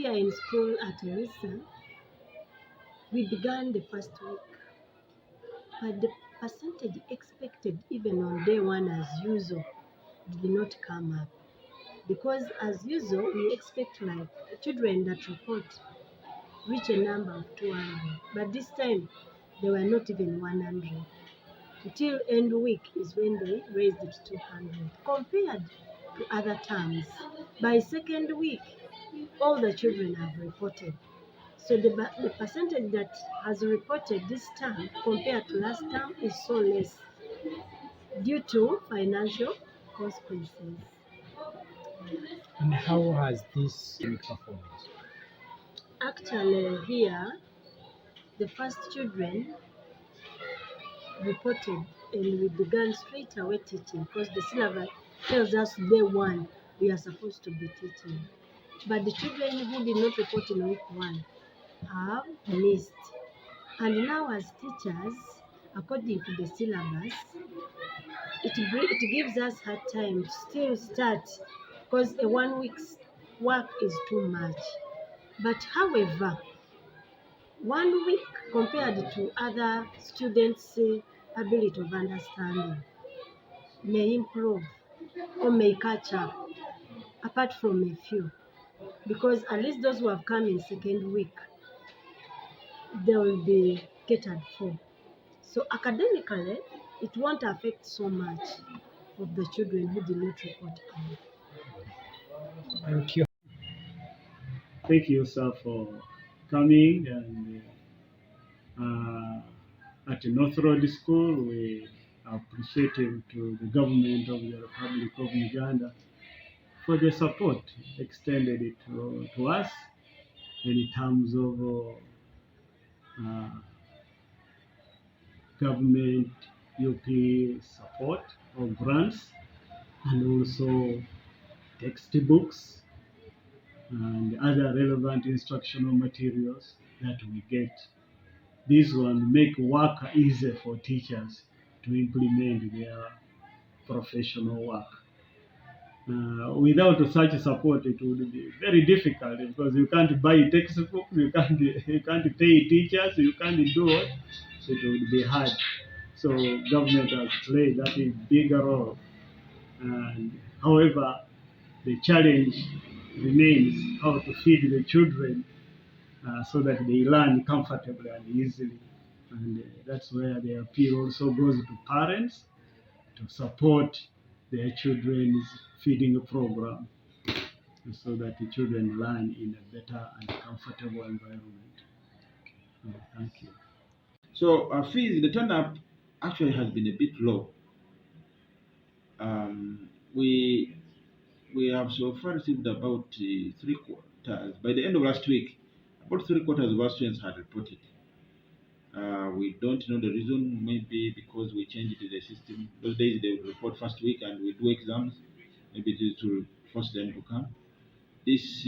here in school at Erisa, we began the first week, but the percentage expected even on day one as usual did not come up. Because as usual, we expect like children that report reach a number of 200, but this time they were not even 100. Until end week is when they raised it to 200 compared to other terms. By second week, all the children have reported. So the percentage that has reported this term compared to last term is so less due to financial consequences. And how has this performed? Actually, here, the first children reported and we began straight away teaching because the syllabus tells us day one we are supposed to be teaching. But the children who did not report in week one have missed. And now as teachers, according to the syllabus, it gives us hard time to still start because a 1 week's work is too much. But however, 1 week compared to other students' ability of understanding may improve or may catch up, apart from a few, because at least those who have come in second week, they will be catered for. So academically, it won't affect so much of the children who did not report early. Thank you. Thank you, sir, for coming. And at North Road School, we are appreciative to the government of the Republic of Uganda for the support extended it to us in terms of government UPE support or grants, and also textbooks and other relevant instructional materials that we get. This one make work easier for teachers to implement their professional work. Without such support, it would be very difficult because you can't buy textbooks, you can't pay teachers, you can't do it. So it would be hard. So government has played that a bigger role. And however, the challenge remains how to feed the children so that they learn comfortably and easily. And that's where the appeal also goes to parents to support their children's feeding program so that the children learn in a better and comfortable environment. Thank you. So fees, the turn-up actually has been a bit low. We have so far received about 3/4. By the end of last week, about 3/4 of our students had reported. We don't know the reason, maybe because we changed the system. Those days they would report first week and we do exams. Maybe it is to force them to come. This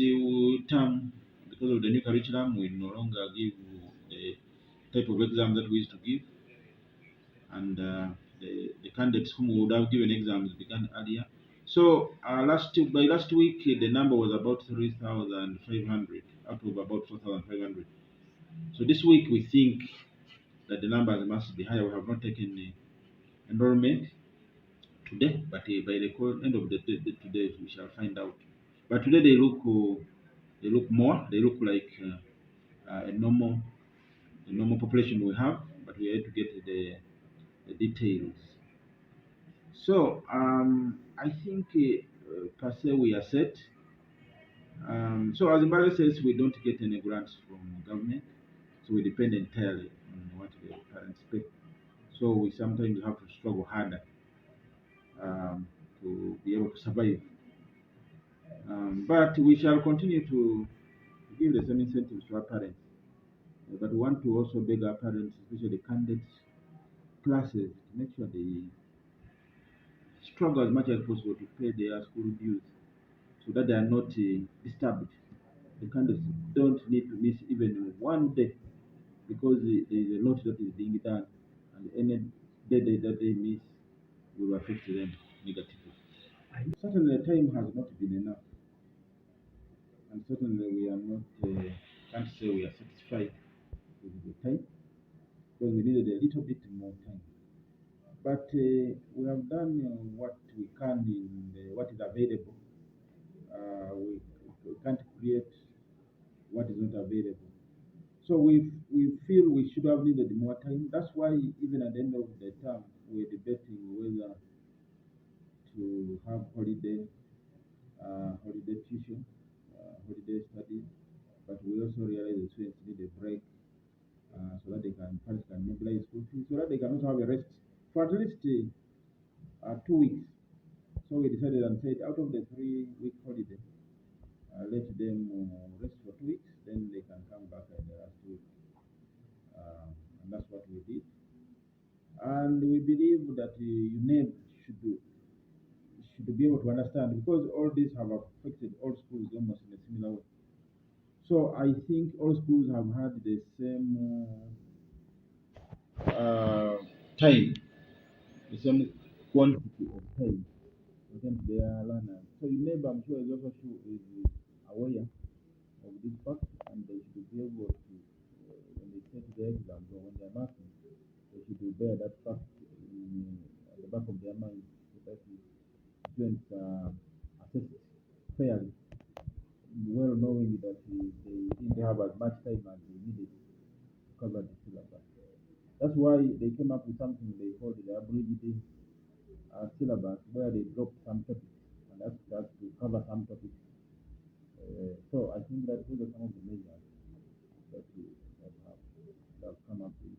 term, because of the new curriculum, we no longer give the type of exam that we used to give. And the candidates whom we would have given exams began earlier. So by last week, the number was about 3,500 out of about 4,500. So this week we think that the numbers must be higher. We have not taken the enrollment today, but by the end of the day today we shall find out. But today they look more. They look like a normal population we have, but we have to get the details. So I think per se we are set. So as Mbale says, we don't get any grants from government, so we depend entirely on what the parents pay. So we sometimes have to struggle harder to be able to survive. But we shall continue to give the same incentives to our parents. But we want to also beg our parents, especially candidates, classes, to make sure they struggle as much as possible to pay their school dues so that they are not disturbed. The candidates don't need to miss even one day because there is a lot that is being done, and any day that they miss will affect them negatively. Certainly, the time has not been enough. and certainly we are not, can't say we are satisfied with the time, because we needed a little bit more time. But we have done what we can in what is available. We can't create what is not available. So we feel we should have needed more time. That's why even at the end of the term, we're debating whether to have holiday tuition, holiday studies. But we also realize the students need a break so that parents can mobilize school fees, so that they can also have a rest for at least 2 weeks. So we decided and said, out of the 3-week holiday, let them rest for 2 weeks, then they can come back in the last week. And that's what we did. And we believe that UNED should be able to understand, because all these have affected all schools almost in a similar way. So I think all schools have had the same time, the same quantity of time to their learners. So UNED, I'm sure, is also is aware of this fact, and they should be able to, when they set the exams or when they're marking, they should bear that fact at the back of their mind, so that the students assess fairly, well knowing that they didn't have as much time as they needed to cover the syllabus. That's why they came up with something they called the abridged syllabus, where they dropped some topics and asked us to cover some topics. So I think that those are some of the measures that we have come up with.